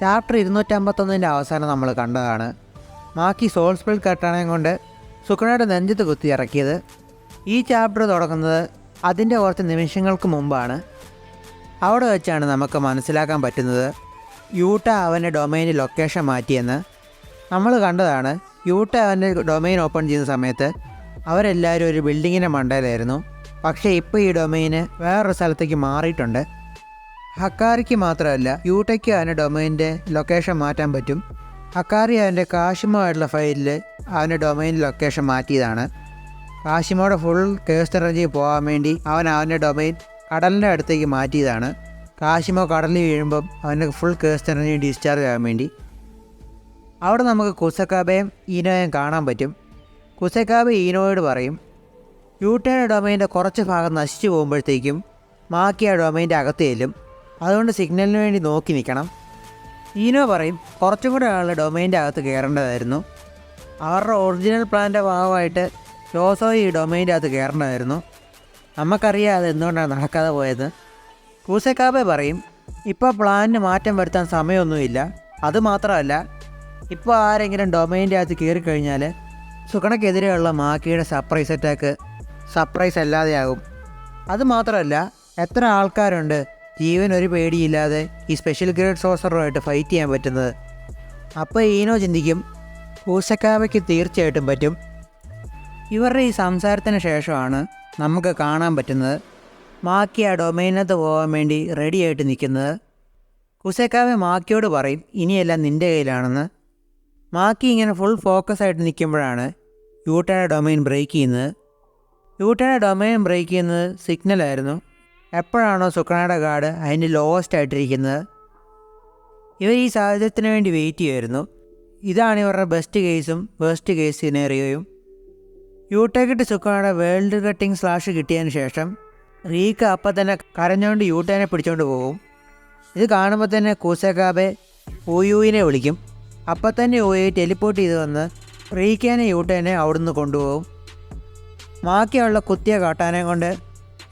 Chapter 251 അവസാനം നമ്മൾ കണ്ടതാണ് മാക്കി സോൾ സ്പ്ലിറ്റ് കട്ടാണയും കൊണ്ട് സുക്കണയുടെ നെഞ്ചത്ത് കുത്തി ഇറക്കിയത്. ഈ ചാപ്റ്റർ തുടങ്ങുന്നത് അതിൻ്റെ കുറച്ച് നിമിഷങ്ങൾക്ക് മുമ്പാണ്. അവിടെ വെച്ചാണ് നമുക്ക് മനസ്സിലാക്കാൻ പറ്റുന്നത് യൂട്ട അവൻ്റെ ഡൊമൈനിൽ ലൊക്കേഷൻ മാറ്റിയെന്ന്. നമ്മൾ കണ്ടതാണ് യൂട്ട അവൻ്റെ ഡൊമൈൻ ഓപ്പൺ ചെയ്യുന്ന സമയത്ത് അവരെല്ലാവരും ഒരു ബിൽഡിങ്ങിൻ്റെ മണ്ടയിലായിരുന്നു. പക്ഷേ ഇപ്പോൾ ഈ ഡൊമൈന് വേറൊരു സ്ഥലത്തേക്ക് മാറിയിട്ടുണ്ട്. ഹക്കാരിക്ക് മാത്രമല്ല യൂട്ടയ്ക്ക് അവൻ്റെ ഡൊമൈൻ്റെ ലൊക്കേഷൻ മാറ്റാൻ പറ്റും. ഹക്കാരി അവൻ്റെ കാശിമോയായിട്ടുള്ള ഫയലിൽ അവൻ്റെ ഡൊമൈൻ ലൊക്കേഷൻ മാറ്റിയതാണ്. കാശിമോയുടെ ഫുൾ കേസ്റ്റ് എനർജി പോകാൻ വേണ്ടി അവൻ്റെ ഡൊമൈൻ കടലിൻ്റെ അടുത്തേക്ക് മാറ്റിയതാണ്. കാശിമോ കടലിൽ വീഴുമ്പം അവൻ്റെ ഫുൾ കേസ്റ്റ് എനർജി ഡിസ്ചാർജ് ആകാൻ വേണ്ടി. അവിടെ നമുക്ക് കുസക്കാബയും ഈനോയും കാണാൻ പറ്റും. കുസക്കാബ ഈനോയോട് പറയും യൂട്ടയുടെ ഡൊമൈൻ്റെ കുറച്ച് ഭാഗം നശിച്ചു പോകുമ്പോഴത്തേക്കും മാക്കി ആ ഡൊമൈൻ്റെ അകത്ത് ചെല്ലും, അതുകൊണ്ട് സിഗ്നലിന് വേണ്ടി നോക്കി നിൽക്കണം. ഈനോ പറയും കുറച്ചും കൂടെ ആൾ ഡൊമൈൻ്റെ അകത്ത് കയറേണ്ടതായിരുന്നു. അവരുടെ ഒറിജിനൽ പ്ലാൻ്റെ ഭാഗമായിട്ട് ഷോസോ ഈ ഡൊമൈൻ്റെ അകത്ത് കയറേണ്ടതായിരുന്നു. നമുക്കറിയാം അത് എന്തുകൊണ്ടാണ് നടക്കാതെ പോയത്. കൂസക്കാബെ പറയും ഇപ്പോൾ പ്ലാനിന് മാറ്റം വരുത്താൻ സമയമൊന്നുമില്ല. അതുമാത്രമല്ല ഇപ്പോൾ ആരെങ്കിലും ഡൊമൈൻ്റെ അകത്ത് കയറിക്കഴിഞ്ഞാൽ സുക്കണക്കെതിരെയുള്ള മാക്കിയുടെ സർപ്രൈസ് അറ്റാക്ക് സർപ്രൈസ് അല്ലാതെയാകും. അതുമാത്രമല്ല എത്ര ആൾക്കാരുണ്ട് ജീവൻ ഒരു പേടിയില്ലാതെ ഈ സ്പെഷ്യൽ ഗ്രേഡ് സോസറുമായിട്ട് ഫൈറ്റ് ചെയ്യാൻ പറ്റുന്നത്. അപ്പോൾ ഈനോ ചിന്തിക്കും കൂസക്കാവയ്ക്ക് തീർച്ചയായിട്ടും പറ്റും. ഇവരുടെ ഈ സംസാരത്തിന് ശേഷമാണ് നമുക്ക് കാണാൻ പറ്റുന്നത് മാക്കി ആ ഡൊമൈനകത്ത് പോകാൻ വേണ്ടി റെഡിയായിട്ട് നിൽക്കുന്നത്. കുസക്കാവെ മാക്കിയോട് പറയും ഇനിയെല്ലാം നിൻ്റെ കയ്യിലാണെന്ന്. മാക്കി ഇങ്ങനെ ഫുൾ ഫോക്കസ് ആയിട്ട് നിൽക്കുമ്പോഴാണ് യൂട്ടയുടെ ഡൊമൈൻ ബ്രേക്ക് ചെയ്യുന്നത്. യൂട്ടയുടെ ഡൊമൈൻ ബ്രേക്ക് ചെയ്യുന്നത് സിഗ്നലായിരുന്നു. എപ്പോഴാണോ സുക്കണയുടെ ഗാർഡ് അതിൻ്റെ ലോവസ്റ്റ് ആയിട്ടിരിക്കുന്നത്. ഇവർ ഈ സാഹചര്യത്തിന് വേണ്ടി വെയിറ്റ് ചെയ്യുമായിരുന്നു. ഇതാണ് ഇവരുടെ ബെസ്റ്റ് കേസും വേസ്റ്റ് കേസ് സിനേറിയോയും. യൂട്ടയ്ക്കിട്ട് സുക്കണയുടെ വേൾഡ് കട്ടിങ് സ്ലാഷ് കിട്ടിയതിന് ശേഷം റീക്ക അപ്പം തന്നെ കരഞ്ഞുകൊണ്ട് യൂട്ടേനെ പിടിച്ചുകൊണ്ട് പോകും. ഇത് കാണുമ്പോൾ തന്നെ കൂസക്കാബെ ഊയുവിനെ വിളിക്കും. അപ്പം തന്നെ ഊയി ടെലിപ്പോർട്ട് ചെയ്ത് വന്ന് റീക്കേനെ യൂട്ടേനെ അവിടുന്ന് കൊണ്ടുപോകും. ബാക്കിയുള്ള കുത്തിയ കാട്ടാനെ കൊണ്ട്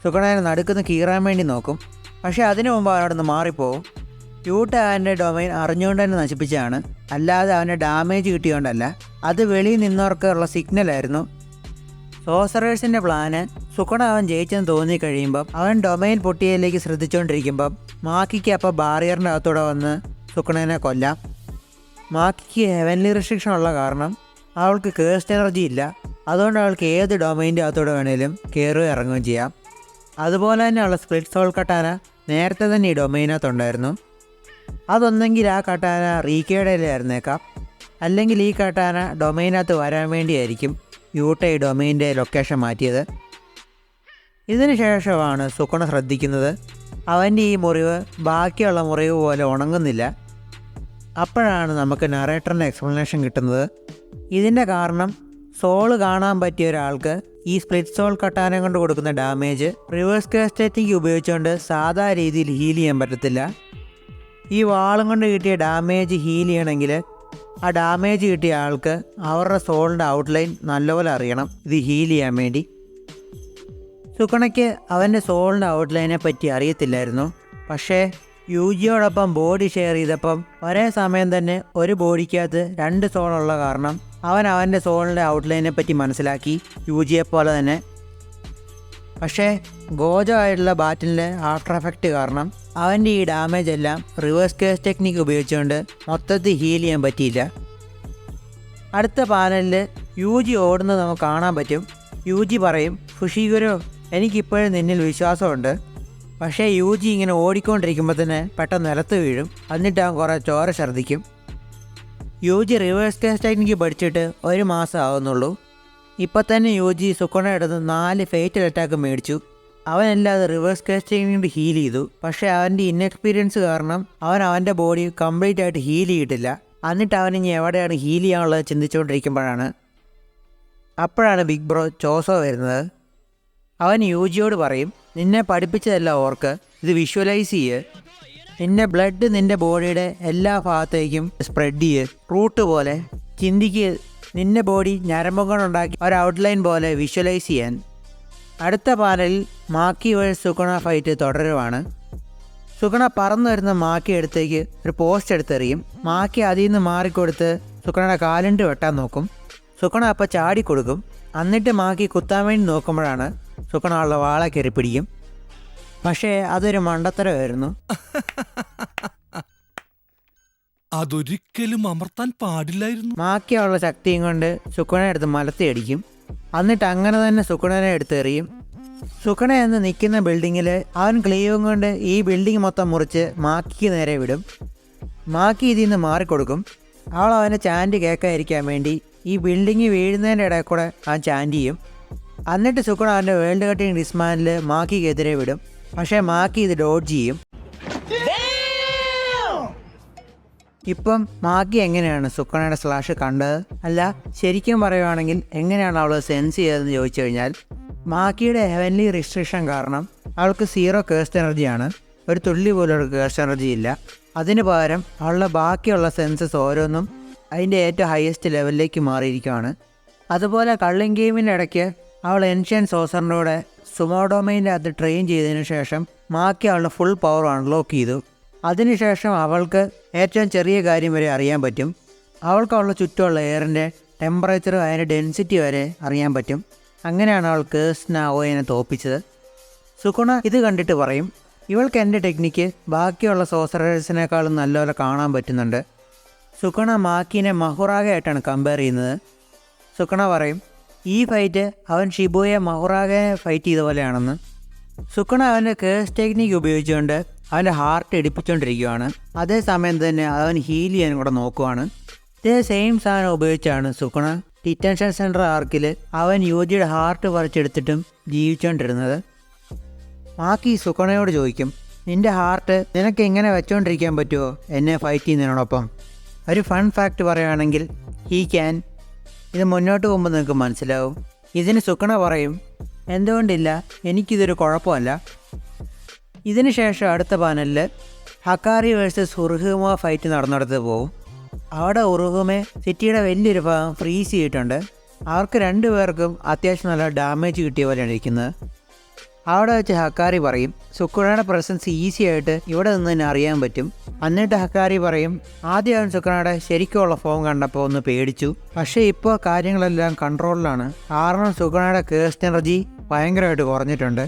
സുക്കണനെ നടുക്കുന്ന് കീറാൻ വേണ്ടി നോക്കും. പക്ഷേ അതിനു മുമ്പ് അവിടെ നിന്ന് മാറിപ്പോവും. യൂട്ട അവൻ്റെ ഡൊമൈൻ അറിഞ്ഞുകൊണ്ട് തന്നെ നശിപ്പിച്ചാണ്, അല്ലാതെ അവൻ്റെ ഡാമേജ് കിട്ടിയോണ്ടല്ല. അത് വെളിയിൽ നിന്നവർക്കുള്ള സിഗ്നലായിരുന്നു. സോസറേഴ്സിൻ്റെ പ്ലാന് സുക്കണ അവൻ ജയിച്ചെന്ന് തോന്നിക്കഴിയുമ്പം അവൻ ഡൊമൈൻ പൊട്ടിയതിലേക്ക് ശ്രദ്ധിച്ചുകൊണ്ടിരിക്കുമ്പം മാക്കിക്ക് അപ്പോൾ ബാറിയറിൻ്റെ അകത്തൂടെ വന്ന് സുക്കണനെ കൊല്ലാം. മാക്കിക്ക് ഹെവൻലി റെസ്ട്രിക്ഷൻ ഉള്ള കാരണം അവൾക്ക് കേസ്റ്റ് എനർജി ഇല്ല. അതുകൊണ്ട് അവൾക്ക് ഏത് ഡൊമൈൻ്റെ അകത്തൂടെ വേണേലും കയറുകയും ഇറങ്ങുകയും ചെയ്യാം. അതുപോലെ തന്നെയുള്ള സ്പ്ലിറ്റ് സോൾ കട്ടാന നേരത്തെ തന്നെ ഈ ഡൊമൈനകത്തുണ്ടായിരുന്നു. അതൊന്നെങ്കിൽ ആ കട്ടാന റീക്കയുടെയിലായിരുന്നേക്കാം, അല്ലെങ്കിൽ ഈ കട്ടാന ഡൊമൈനകത്ത് വരാൻ വേണ്ടിയായിരിക്കും യൂട്ട ഈ ഡൊമൈൻ്റെ ലൊക്കേഷൻ മാറ്റിയത്. ഇതിന് ശേഷമാണ് സുക്കണ ശ്രദ്ധിക്കുന്നത് അവൻ്റെ ഈ മുറിവ് ബാക്കിയുള്ള മുറിവ് പോലെ ഉണങ്ങുന്നില്ല. അപ്പോഴാണ് നമുക്ക് നറേറ്ററിൻ്റെ എക്സ്പ്ലനേഷൻ കിട്ടുന്നത്. ഇതിൻ്റെ കാരണം സോള് കാണാൻ പറ്റിയ ഒരാൾക്ക് ഈ സ്പ്ലിറ്റ് സോൾ കട്ടാനം കൊണ്ട് കൊടുക്കുന്ന ഡാമേജ് റിവേഴ്സ് കാസ്റ്ററ്റിക് ഉപയോഗിച്ചുകൊണ്ട് സാധാ രീതിയിൽ ഹീൽ ചെയ്യാൻ പറ്റത്തില്ല. ഈ വാളും കൊണ്ട് കിട്ടിയ ഡാമേജ് ഹീൽ ചെയ്യണമെങ്കിൽ ആ ഡാമേജ് കിട്ടിയ ആൾക്ക് അവരുടെ സോളിൻ്റെ ഔട്ട്ലൈൻ നല്ലപോലെ അറിയണം ഇത് ഹീൽ ചെയ്യാൻ വേണ്ടി. സുക്കണയ്ക്ക് അവൻ്റെ സോളിൻ്റെ ഔട്ട്ലൈനെ പറ്റി അറിയത്തില്ലായിരുന്നു. പക്ഷേ യുജിയോടൊപ്പം ബോഡി ഷെയർ ചെയ്തപ്പം ഒരേ സമയം തന്നെ ഒരു ബോഡിക്കകത്ത് 2 സോളുള്ള കാരണം അവൻ്റെ സോളിൻ്റെ ഔട്ട്ലൈനെ പറ്റി മനസ്സിലാക്കി യുജിയെപ്പോലെ തന്നെ. പക്ഷേ ഗോജോ ആയിട്ടുള്ള ബാറ്റിൻ്റെ ആഫ്റ്റർ എഫക്റ്റ് കാരണം അവൻ്റെ ഈ ഡാമേജ് എല്ലാം റിവേഴ്സ് കേസ് ടെക്നിക്ക് ഉപയോഗിച്ചുകൊണ്ട് മൊത്തത്തിൽ ഹീൽ ചെയ്യാൻ പറ്റിയില്ല. അടുത്ത പാനലിൽ യുജി ഓടുന്നത് നമുക്ക് കാണാൻ പറ്റും. യുജി പറയും ഫുഷിഗുരോ എനിക്കിപ്പോഴും നിന്നിൽ വിശ്വാസമുണ്ട്. പക്ഷേ യുജി ഇങ്ങനെ ഓടിക്കൊണ്ടിരിക്കുമ്പോൾ തന്നെ പെട്ടെന്ന് നിലത്ത് വീഴും. എന്നിട്ട് അവൻ കുറേ ചോര ഛർദ്ദിക്കും. യുജി റിവേഴ്സ് കേസ് ടെക്നിക്ക് പഠിച്ചിട്ട് 1 മാസം ആവുന്നുള്ളൂ. ഇപ്പം തന്നെ യുജി സുക്കണ എടുത്ത് 4 ഫേറ്റൽ അറ്റാക്ക് മേടിച്ചു. അവനല്ലാതെ റിവേഴ്സ് കേസ് ടെക്നിക്ക് ഹീൽ ചെയ്തു. പക്ഷേ അവൻ്റെ ഇൻഎക്സ്പീരിയൻസ് കാരണം അവൻ്റെ ബോഡി കംപ്ലീറ്റ് ആയിട്ട് ഹീൽ ചെയ്തിട്ടില്ല. എന്നിട്ട് അവനിനി എവിടെയാണ് ഹീൽ ചെയ്യാനുള്ളത് ചിന്തിച്ചുകൊണ്ടിരിക്കുമ്പോഴാണ് ബിഗ് ബ്രോ ചോസോ വരുന്നത്. അവൻ യുജിയോട് പറയും നിന്നെ പഠിപ്പിച്ചതല്ല ഓർക്ക്, ഇത് വിഷ്വലൈസ് ചെയ്യ്. നിന്റെ ബ്ലഡ് നിന്റെ ബോഡിയുടെ എല്ലാ ഭാഗത്തേക്കും സ്പ്രെഡ് ചെയ്യ്, റൂട്ട് പോലെ ചിന്തിക്ക്. നിന്റെ ബോഡി ഞരമ്പുകളുണ്ടാക്കി ഒരു ഔട്ട്ലൈൻ പോലെ വിഷ്വലൈസ് ചെയ്യാൻ. അടുത്ത പാനലിൽ മാക്കി വേഴ്സ് സുക്കണ ഫൈറ്റ് തുടരുവാണ്. സുഗുണ പറന്നു വരുന്ന മാക്കി അടുത്തേക്ക് ഒരു പോസ്റ്റ് എടുത്തെറിയും. മാക്കി അതിൽ നിന്ന് മാറിക്കൊടുത്ത് സുഗുണയുടെ കാലുണ്ട് വെട്ടാൻ നോക്കും. സുഗുണ അപ്പം ചാടിക്കൊടുക്കും. എന്നിട്ട് മാക്കി കുത്താൻ വേണ്ടി നോക്കുമ്പോഴാണ് സുഗുണ ഉള്ള വാളെ കയറി പിടിക്കും. പക്ഷേ അതൊരു മണ്ടത്തരമായിരുന്നു. അതൊരിക്കലും അമർത്താൻ പാടില്ലായിരുന്നു. മാക്കിയുള്ള ശക്തിയും കൊണ്ട് സുഗുണയെ എടുത്ത് മലത്തി അടിക്കും. എന്നിട്ട് അങ്ങനെ തന്നെ സുഗുണനെ എടുത്തെറിയും. സുഗുണ എന്ന് നിൽക്കുന്ന ബിൽഡിങ്ങിൽ അവൻ ക്ലീവും കൊണ്ട് ഈ ബിൽഡിംഗ് മൊത്തം മുറിച്ച് മാക്കിക്ക് നേരെ വിടും. മാക്കി ഇതിൽ നിന്ന് മാറിക്കൊടുക്കും. അവൾ അവൻ്റെ ചാൻഡ് കേൾക്കാതിരിക്കാൻ വേണ്ടി ഈ ബിൽഡിങ് വീഴുന്നതിൻ്റെ ഇടയിൽ കൂടെ അവൻ ചാൻഡ് ചെയ്യും. എന്നിട്ട് സുഗുണ അവൻ്റെ വേൾഡ് കട്ടിങ് ഡിസ്മാനിൽ മാക്കിക്കെതിരെ വിടും. പക്ഷേ മാക്കി ഇത് ഡോഡ്ജ് ചെയ്യും. ഇപ്പം മാക്കി എങ്ങനെയാണ് സുഗുണയുടെ സ്ലാഷ് കണ്ടത്? അല്ല, ശരിക്കും പറയുവാണെങ്കിൽ എങ്ങനെയാണ് അവൾ സെൻസ് ചെയ്തതെന്ന് ചോദിച്ചു കഴിഞ്ഞാൽ, മാക്കിയുടെ ഹെവൻലി റിസ്ട്രിക്ഷൻ കാരണം അവൾക്ക് 0 കേഴ്സ്റ്റ് എനർജിയാണ്. ഒരു തുള്ളി പോലും ഒരു കേഴ്സ്റ്റ് എനർജി ഇല്ല. അതിന് പകരം അവളുടെ ബാക്കിയുള്ള സെൻസസ് ഓരോന്നും അതിൻ്റെ ഏറ്റവും ഹയസ്റ്റ് ലെവലിലേക്ക് മാറിയിരിക്കുകയാണ്. അതുപോലെ കള്ളിങ് ഗെയിമിൻ്റെ ഇടയ്ക്ക് അവൾ എൻഷ്യൻ സോസറിൻ്റെ കൂടെ സുമോഡോമൈൻ്റെ അത് ട്രെയിൻ ചെയ്തതിന് ശേഷം മാക്കി അവളുടെ ഫുൾ പവർ അൺലോക്ക് ചെയ്തു. അതിനുശേഷം അവൾക്ക് ഏറ്റവും ചെറിയ കാര്യം വരെ അറിയാൻ പറ്റും. അവൾക്ക് അവളുടെ ചുറ്റുമുള്ള എയറിൻ്റെ ടെമ്പറേച്ചർ, അതിൻ്റെ ഡെൻസിറ്റി വരെ അറിയാൻ പറ്റും. അങ്ങനെയാണ് അവൾ കേഴ്സ്റ്റ് നാവോയെ തോപ്പിച്ചത്. സുഗുണ ഇത് കണ്ടിട്ട് പറയും, ഇവൾക്ക് എൻ്റെ ടെക്നിക്ക് ബാക്കിയുള്ള സോസറേഴ്സിനേക്കാളും നല്ലപോലെ കാണാൻ പറ്റുന്നുണ്ട്. സുഗുണ മാക്കിനെ മഹുറാഗയായിട്ടാണ് കമ്പയർ ചെയ്യുന്നത്. സുഗുണ പറയും, ഈ ഫൈറ്റ് അവൻ ഷിബുയെ മഹുറാഗയെ ഫൈറ്റ് ചെയ്ത പോലെയാണെന്ന്. സുഗുണ അവൻ്റെ കേഴ്സ് ടെക്നിക്ക് ഉപയോഗിച്ചുകൊണ്ട് അവൻ്റെ ഹാർട്ട് ഇടിപ്പിച്ചുകൊണ്ടിരിക്കുകയാണ്. അതേസമയം തന്നെ അവൻ ഹീൽ ചെയ്യാനും കൂടെ നോക്കുവാണ്. ഇതേ സെയിം സാധനം ഉപയോഗിച്ചാണ് സുഗുണ ഡിറ്റൻഷൻ സെൻറ്റർ ആർക്കിൽ അവൻ യുവതിയുടെ ഹാർട്ട് പറിച്ചെടുത്തിട്ടും ജീവിച്ചുകൊണ്ടിരുന്നത്. മാക്കി സുഗുണയോട് ചോദിക്കും, നിൻ്റെ ഹാർട്ട് നിനക്ക് എങ്ങനെ വെച്ചുകൊണ്ടിരിക്കാൻ പറ്റുമോ എന്നെ ഫൈറ്റ് ചെയ്യുന്നതിനോടൊപ്പം? ഒരു ഫൺ ഫാക്റ്റ് പറയുകയാണെങ്കിൽ ഹീ ക്യാൻ. ഇത് മുന്നോട്ട് പോകുമ്പോൾ നിങ്ങൾക്ക് മനസ്സിലാവും. ഇതിന് സുഗുണ പറയും, എന്തുകൊണ്ടില്ല, എനിക്കിതൊരു കുഴപ്പമല്ല. ഇതിന് ശേഷം അടുത്ത പാനലിൽ ഹക്കാരി വേഴ്സസ് ഉറുഹുമ ഫൈറ്റ് നടന്നിടത്ത് പോവും. അവിടെ ഉറുഹുമെ സിറ്റിയുടെ വലിയൊരു ഭാഗം ഫ്രീസ് ചെയ്തിട്ടുണ്ട്. അവർക്ക് 2 പേർക്കും അത്യാവശ്യം നല്ല ഡാമേജ് കിട്ടിയ പോലെയാണ് ഇരിക്കുന്നത്. അവിടെ വെച്ച് ഹക്കാരി പറയും, സുഗുണയുടെ പ്രസൻസ് ഈസി ആയിട്ട് ഇവിടെ നിന്ന് തന്നെ അറിയാൻ പറ്റും. എന്നിട്ട് ഹക്കാരി പറയും, ആദ്യം അവൻ സുഗുണയുടെ ശരിക്കുള്ള ഫോം കണ്ടപ്പോൾ ഒന്ന് പേടിച്ചു, പക്ഷേ ഇപ്പോൾ കാര്യങ്ങളെല്ലാം കൺട്രോളിലാണ്. കാരണം സുഗുണയുടെ കേഴ്സ്റ്റ് എനർജി ഭയങ്കരമായിട്ട് കുറഞ്ഞിട്ടുണ്ട്.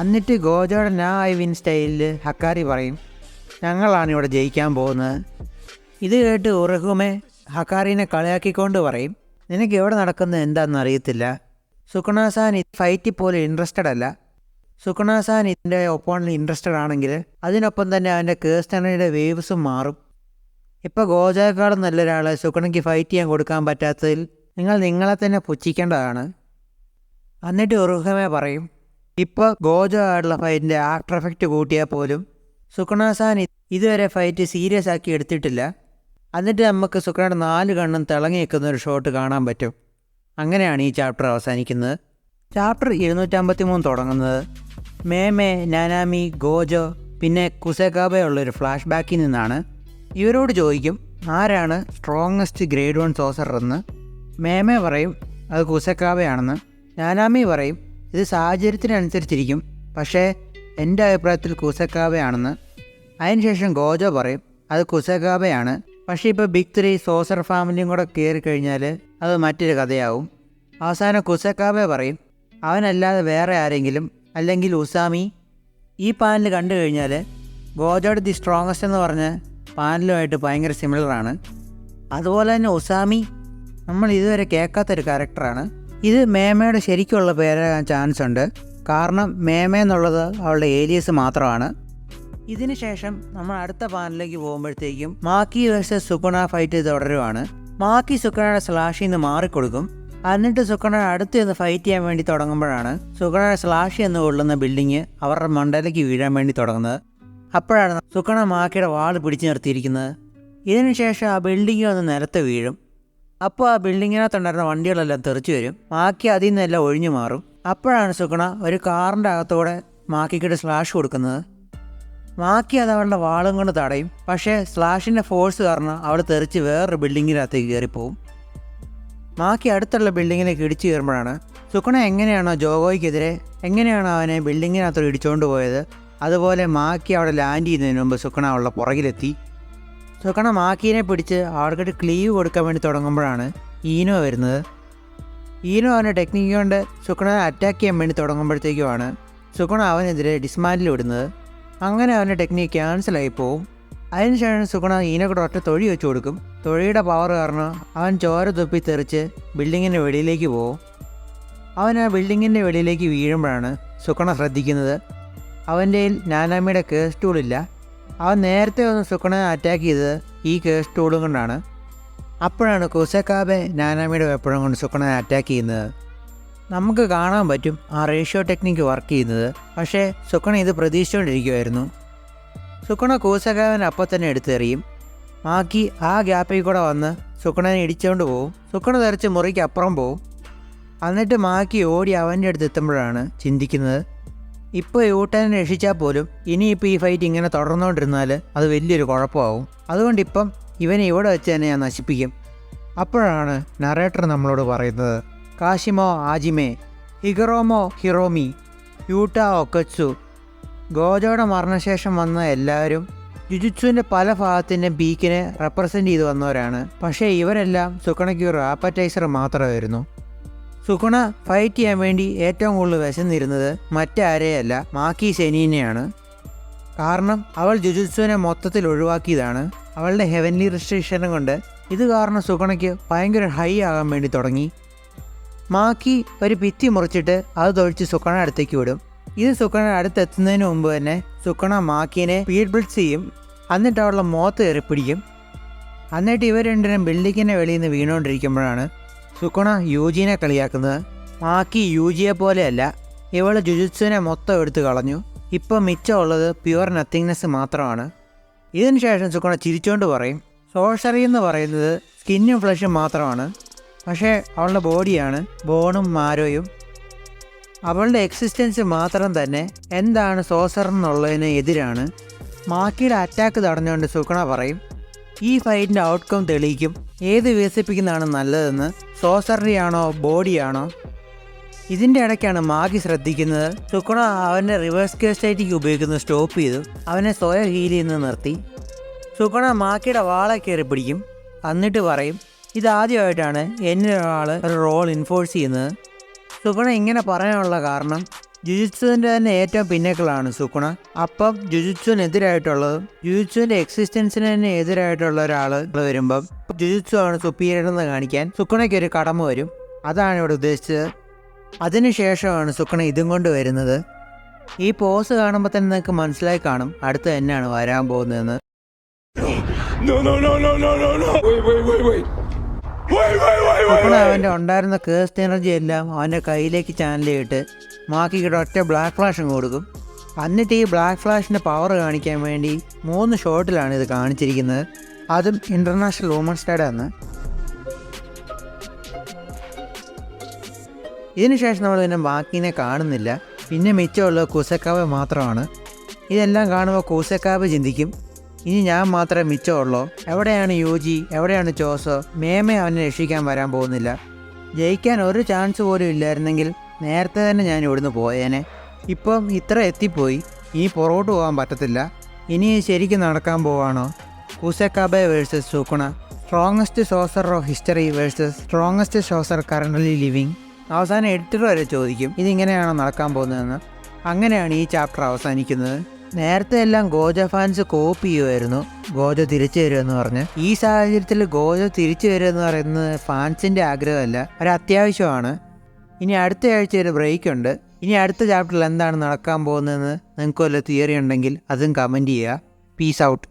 എന്നിട്ട് ഗോജോയുടെ നാ ഐ വിൻ സ്റ്റൈലിൽ ഹക്കാരി പറയും, ഞങ്ങളാണ് ഇവിടെ ജയിക്കാൻ പോകുന്നത്. ഇത് കേട്ട് ഉറുഹുമെ ഹക്കാരിനെ കളിയാക്കിക്കൊണ്ട് പറയും, നിനക്ക് എവിടെ നടക്കുന്നത് എന്താണെന്ന് അറിയത്തില്ല. സുഗുണ-സാൻ ഫൈറ്റിൽ പോലും ഇൻട്രസ്റ്റഡ് അല്ല. സുഗുണ-സാൻ ഇതിൻ്റെ ഒപ്പോണൻറ്റ് ഇൻട്രസ്റ്റഡ് ആണെങ്കിൽ അതിനൊപ്പം തന്നെ അവൻ്റെ കേഴ്സ്റ്റ് എനർജിയുടെ വേവ്സും മാറും. ഇപ്പോൾ ഗോജോയെക്കാളും നല്ലൊരാളെ സുഗുണയ്ക്ക് ഫൈറ്റ് ചെയ്യാൻ കൊടുക്കാൻ പറ്റാത്തതിൽ നിങ്ങൾ നിങ്ങളെ തന്നെ പുച്ഛിക്കേണ്ടതാണ്. എന്നിട്ട് ഉറുഹുമെ പറയും, ഇപ്പോൾ ഗോജോ ആയിട്ടുള്ള ഫൈറ്റിൻ്റെ ആഫ്റ്റർ എഫക്റ്റ് കൂട്ടിയാൽ പോലും സുഗുണ-സാൻ ഇതുവരെ ഫൈറ്റ് സീരിയസ് ആക്കി എടുത്തിട്ടില്ല. എന്നിട്ട് നമുക്ക് സുഗുണയുടെ 4 കണ്ണും തിളങ്ങി നിൽക്കുന്ന ഒരു ഷോട്ട് കാണാൻ പറ്റും. അങ്ങനെയാണ് ഈ ചാപ്റ്റർ അവസാനിക്കുന്നത്. ചാപ്റ്റർ 253 തുടങ്ങുന്നത് മേമെ, നാനാമി, ഗോജോ പിന്നെ കുസെകാബയുള്ളൊരു ഫ്ലാഷ് ബാക്കിൽ നിന്നാണ്. ഇവരോട് ചോദിക്കും, ആരാണ് സ്ട്രോങ്ങസ്റ്റ് ഗ്രേഡ് 1 സോസറർ എന്ന്. മേമെ പറയും, അത് കുസെകാബയാണെന്ന്. നാനാമി പറയും, ഇത് സാഹചര്യത്തിനനുസരിച്ചിരിക്കും, പക്ഷേ എൻ്റെ അഭിപ്രായത്തിൽ കുസെകാബയാണെന്ന്. അതിനുശേഷം ഗോജോ പറയും, അത് കുസെകാബയാണ്, പക്ഷേ ഇപ്പോൾ ബിഗ് 3 സോസർ ഫാമിലിയും കൂടെ കയറി കഴിഞ്ഞാൽ അത് മറ്റൊരു കഥയാവും. അവസാനം കുസെകാബെ പറയും, അവനല്ലാതെ വേറെ ആരെങ്കിലും, അല്ലെങ്കിൽ ഉസാമി. ഈ പാനൽ കണ്ടു കഴിഞ്ഞാൽ ഗോജോയുടെ ദി സ്ട്രോങ്ങസ്റ്റ് എന്ന് പറഞ്ഞ പാനലുമായിട്ട് ഭയങ്കര സിമിലറാണ്. അതുപോലെ തന്നെ ഉസാമി നമ്മൾ ഇതുവരെ കേൾക്കാത്തൊരു ക്യാരക്ടറാണ്. ഇത് മേമയുടെ ശരിക്കുള്ള പേരാകാൻ ചാൻസ് ഉണ്ട്. കാരണം മേമ എന്നുള്ളത് അവളുടെ ഏലിയസ് മാത്രമാണ്. ഇതിന് ശേഷം നമ്മൾ അടുത്ത പാനലിലേക്ക് പോകുമ്പോഴത്തേക്കും മാക്കി വേഴ്സസ് സുഗുണ ഫൈറ്റ് തുടരുവാണ്. മാക്കി സുഗുണയുടെ സ്ലാഷിൽ നിന്ന് മാറിക്കൊടുക്കും. എന്നിട്ട് സുഗുണ അടുത്ത് നിന്ന് ഫൈറ്റ് ചെയ്യാൻ വേണ്ടി തുടങ്ങുമ്പോഴാണ് സുഗുണയുടെ സ്ലാഷി എന്ന് കൊള്ളുന്ന ബിൽഡിങ് അവരുടെ മണ്ടയിലേക്ക് വീഴാൻ വേണ്ടി തുടങ്ങുന്നത്. അപ്പോഴാണ് സുഗുണ മാക്കിയുടെ വാൾ പിടിച്ചു നിർത്തിയിരിക്കുന്നത്. ഇതിനുശേഷം ആ ബിൽഡിങ് വന്ന് നിലത്ത് വീഴും. അപ്പോൾ ആ ബിൽഡിങ്ങിനകത്തുണ്ടായിരുന്ന വണ്ടികളെല്ലാം തെറിച്ചു വരും. മാക്കി അതിൽ നിന്നെല്ലാം ഒഴിഞ്ഞു മാറും. അപ്പോഴാണ് സുഗുണ ഒരു കാറിൻ്റെ അകത്തൂടെ മാക്കിക്കിട്ട് സ്ലാഷ് കൊടുക്കുന്നത്. മാക്കി അത് അവളുടെ വാളും കൊണ്ട് തടയും. പക്ഷേ സ്ലാഷിൻ്റെ ഫോഴ്സ് കാരണം അവൾ തെറിച്ച് വേറൊരു ബിൽഡിങ്ങിനകത്തേക്ക് കയറിപ്പോവും. മാക്കി അടുത്തുള്ള ബിൽഡിങ്ങിലേക്ക് ഇടിച്ചു കയറുമ്പോഴാണ് സുഗുണ എങ്ങനെയാണോ ജോഗോയ്ക്കെതിരെ എങ്ങനെയാണോ അവനെ ബിൽഡിങ്ങിനകത്തോട് ഇടിച്ചുകൊണ്ട് പോയത് അതുപോലെ മാക്കി അവിടെ ലാൻഡ് ചെയ്യുന്നതിന് മുമ്പ് സുക്കണ അവളുടെ പുറകിലെത്തി. സുക്കണ മാക്കീനെ പിടിച്ച് അവൾക്കിട്ട് ക്ലീവ് കൊടുക്കാൻ വേണ്ടി തുടങ്ങുമ്പോഴാണ് ഈനോ വരുന്നത്. ഈനോ അവൻ്റെ ടെക്നിക്ക് കൊണ്ട് സുക്കണനെ അറ്റാക്ക് ചെയ്യാൻ വേണ്ടി തുടങ്ങുമ്പോഴത്തേക്കുമാണ് സുക്കണ അവനെതിരെ ഡിസ്മാൻഡിൽ വിടുന്നത്. അങ്ങനെ അവൻ്റെ ടെക്നിക്ക് ക്യാൻസലായി പോവും. അതിനുശേഷം സുക്കണ ഈനോക്കൂടെ ഒറ്റ തൊഴി വെച്ച് കൊടുക്കും. തൊഴിയുടെ പവർ കാരണം അവൻ ചോര തുപ്പി തെറിച്ച് ബിൽഡിങ്ങിൻ്റെ വെളിയിലേക്ക് പോകും. അവൻ ആ ബിൽഡിങ്ങിൻ്റെ വെളിയിലേക്ക് വീഴുമ്പോഴാണ് സുക്കണ ശ്രദ്ധിക്കുന്നത് അവൻ്റെ കയ്യിൽ നാനാമിയുടെ കേസ് ടൂളില്ല. അവൻ നേരത്തെ ഒന്ന് സുക്കണനെ അറ്റാക്ക് ചെയ്തത് ഈ കേസ് ടൂളും കൊണ്ടാണ്. അപ്പോഴാണ് കുസക്കാബെ നാനാമിയുടെ വെപ്പഴും കൊണ്ട് സുക്കണനെ അറ്റാക്ക് ചെയ്യുന്നത്. നമുക്ക് കാണാൻ പറ്റും ആ റേഷ്യോ ടെക്നിക്ക് വർക്ക് ചെയ്യുന്നത്. പക്ഷേ സുക്കണ ഇത് പ്രതീക്ഷിച്ചുകൊണ്ടിരിക്കുമായിരുന്നു. സുക്കണ കുസക്കാബിനെ അപ്പം തന്നെ എടുത്തെറിയും. മാക്കി ആ ഗ്യാപ്പിൽ കൂടെ വന്ന് സുക്കണനെ ഇടിച്ചുകൊണ്ട് പോവും. സുക്കണ തെറിച്ച് മുറിക്ക് അപ്പുറം പോവും. എന്നിട്ട് മാക്കി ഓടി അവൻ്റെ അടുത്ത് എത്തുമ്പോഴാണ് ചിന്തിക്കുന്നത് ഇപ്പോൾ യൂട്ടനെ രക്ഷിച്ചാൽ പോലും ഇനിയിപ്പോൾ ഈ ഫൈറ്റ് ഇങ്ങനെ തുടർന്നുകൊണ്ടിരുന്നാൽ അത് വലിയൊരു കുഴപ്പമാവും. അതുകൊണ്ടിപ്പം ഇവനെ ഇവിടെ വെച്ച് തന്നെ ഞാൻ നശിപ്പിക്കും. അപ്പോഴാണ് നറേറ്റർ നമ്മളോട് പറയുന്നത് കാഷിമോ ആജിമേ, ഹിഗറോമോ ഹിറോമി, യൂട്ട ഒക്കത്സു, ഗോജോയുടെ മരണശേഷം വന്ന എല്ലാവരും ജുജുത്സുവിൻ്റെ പല ഭാഗത്തിൻ്റെ പീക്കിനെ റെപ്രസെൻ്റ് ചെയ്ത് വന്നവരാണ്. പക്ഷേ ഇവരെല്ലാം സുക്കണയ്ക്ക് ഒരു ആപ്പറ്റൈസർ മാത്രമായിരുന്നു. സുക്കണ ഫൈറ്റ് ചെയ്യാൻ വേണ്ടി ഏറ്റവും കൂടുതൽ വിശന്നിരുന്നത് മറ്റാരെയല്ല മാക്കി സെനീനെയാണ്. കാരണം അവൾ ജുജുത്സുവിനെ മൊത്തത്തിൽ ഒഴിവാക്കിയതാണ്. അവളുടെ ഹെവൻലി റെസ്ട്രിക്ഷനും കൊണ്ട് ഇത് കാരണം സുക്കണയ്ക്ക് ഭയങ്കര ഹൈ ആകാൻ വേണ്ടി തുടങ്ങി. മാക്കി ഒരു ഭിത്തി മുറിച്ചിട്ട് അത് തൊഴിച്ച് സുക്കണ അടുത്തേക്ക് വിടും. ഇത് സുക്കണ അടുത്തെത്തുന്നതിന് മുമ്പ് തന്നെ സുക്കണ മാക്കിനെ സ്പീഡ് ബ്ലിറ്റ്സ് ചെയ്യും. എന്നിട്ട് അവളുടെ മുഖത്ത് കയറി പിടിക്കും. എന്നിട്ട് ഇവർ രണ്ടിനും ബിൽഡിങ്ങിൻ്റെ വെളിയിൽ നിന്ന് വീണുകൊണ്ടിരിക്കുമ്പോഴാണ് സുക്കണ യൂജിനെ കളിയാക്കുന്നത്. മാക്കി യൂജിയെ പോലെയല്ല, ഇവൾ ജുജുത്സുവിനെ മൊത്തം എടുത്ത് കളഞ്ഞു. ഇപ്പം മിച്ചമുള്ളത് പ്യുവർ നത്തിങ്നെസ് മാത്രമാണ്. ഇതിന് ശേഷം സുക്കണ ചിരിച്ചുകൊണ്ട് പറയും സോഴ്സറി എന്ന് പറയുന്നത് സ്കിന്നും ഫ്ലഷും മാത്രമാണ്. പക്ഷേ അവളുടെ ബോഡിയാണ് ബോണും മാരോയും. അവളുടെ എക്സിസ്റ്റൻസ് മാത്രം തന്നെ എന്താണ് സോഴ്സർ എന്നുള്ളതിന് എതിരാണ്. മാക്കിയുടെ അറ്റാക്ക് തടഞ്ഞുകൊണ്ട് സുക്കണ പറയും ഈ ഫൈറ്റിൻ്റെ ഔട്ട്കം തെളിയിക്കും ഏത് വികസിപ്പിക്കുന്നതാണ് നല്ലതെന്ന്, സോഴ്സറിയാണോ ബോഡിയാണോ. ഇതിൻ്റെ ഇടയ്ക്കാണ് മാഗി ശ്രദ്ധിക്കുന്നത്. സുക്കണ അവൻ്റെ റിവേഴ്സ് കേസ്റ്റൈറ്റിക്ക് ഉപയോഗിക്കുന്നത് സ്റ്റോപ്പ് ചെയ്തു. അവനെ സ്വയം ഹീൽ ചെയ്യുന്നത് നിർത്തി. സുക്കണ മാക്കിയുടെ വാളെ കയറി പിടിക്കും. എന്നിട്ട് പറയും ഇതാദ്യമായിട്ടാണ് എന്നൊരാൾ ഒരു റോൾ ഇൻഫോഴ്സ് ചെയ്യുന്നത്. സുക്കണ ഇങ്ങനെ പറയാനുള്ള കാരണം ജുജുത്സുവിൻ്റെ തന്നെ ഏറ്റവും പിന്നക്കളാണ് സുക്കണ. അപ്പം ജുജുത്സുവിനെതിരായിട്ടുള്ളതും ജുജുത്സുവിൻ്റെ എക്സിസ്റ്റൻസിന് തന്നെ എതിരായിട്ടുള്ള ഒരാൾ വരുമ്പം ജുജുത്സു ആണ് സുപ്പീരിയർ എന്ന് കാണിക്കാൻ സുക്കണയ്ക്കൊരു കടമ വരും. അതാണ് ഇവിടെ ഉദ്ദേശിച്ചത്. അതിനുശേഷമാണ് സുക്കണ ഇതും കൊണ്ട് വരുന്നത്. ഈ പോസ് കാണുമ്പോൾ തന്നെ നിങ്ങൾക്ക് മനസ്സിലായി കാണും അടുത്ത് തന്നെയാണ് വരാൻ പോകുന്നതെന്ന്. സുക്കണ അവൻ്റെ ഉണ്ടായിരുന്ന കേസ്റ്റ് എനർജി എല്ലാം അവൻ്റെ കയ്യിലേക്ക് ചാനൽ ചെയ്തിട്ട് മാക്കിയുടെ ഒറ്റ ബ്ലാക്ക് ഫ്ലാഷും കൊടുക്കും. എന്നിട്ട് ഈ ബ്ലാക്ക് ഫ്ലാഷിൻ്റെ പവർ കാണിക്കാൻ വേണ്ടി 3 ഷോട്ടിലാണ് ഇത് കാണിച്ചിരിക്കുന്നത്. അതും ഇൻ്റർനാഷണൽ വുമൻസ് ഡേ അന്ന്. ഇതിനുശേഷം നമ്മൾ പിന്നെ മാക്കിനെ കാണുന്നില്ല. പിന്നെ മിച്ചമുള്ളത് കുസക്കാബെ മാത്രമാണ്. ഇതെല്ലാം കാണുമ്പോൾ കുസക്കാബെ ചിന്തിക്കും ഇനി ഞാൻ മാത്രമേ മിച്ചമുള്ളൂ. എവിടെയാണ് യൂജി, എവിടെയാണ് ചോസോ? മേമെ അവനെ രക്ഷിക്കാൻ വരാൻ പോകുന്നില്ല. ജയിക്കാൻ ഒരു ചാൻസ് പോലും ഇല്ലായിരുന്നെങ്കിൽ നേരത്തെ തന്നെ ഞാൻ ഇവിടുന്ന് പോയേനെ. ഇപ്പം ഇത്ര എത്തിപ്പോയി, ഇനി പുറകോട്ട് പോകാൻ പറ്റത്തില്ല. ഇനി ശരിക്കും നടക്കാൻ പോവാണോ? Kusakabe versus Sukuna, strongest sorcerer of history versus strongest sorcerer currently living. അവസാനം എഡിറ്റർ വരെ ചോദിക്കും ഇതിങ്ങനെയാണോ നടക്കാൻ പോകുന്നതെന്ന്. അങ്ങനെയാണ് ഈ ചാപ്റ്റർ അവസാനിക്കുന്നത്. നേരത്തെ എല്ലാം ഗോജോ ഫാൻസ് കോപ്പി ചെയ്യുമായിരുന്നു ഗോജോ തിരിച്ചു വരുമെന്ന് പറഞ്ഞ്. ഈ സാഹചര്യത്തിൽ ഗോജോ തിരിച്ചു വരുമെന്ന് പറയുന്നത് ഫാൻസിൻ്റെ ആഗ്രഹമല്ല, ഒരു അത്യാവശ്യമാണ്. ഇനി അടുത്ത ആഴ്ച ഒരു ബ്രേക്ക് ഉണ്ട്. ഇനി അടുത്ത ചാപ്റ്ററിൽ എന്താണ് നടക്കാൻ പോകുന്നതെന്ന് നിങ്ങൾക്ക് വല്ല തിയറി ഉണ്ടെങ്കിൽ അതും കമൻറ്റ് ചെയ്യുക. Peace out.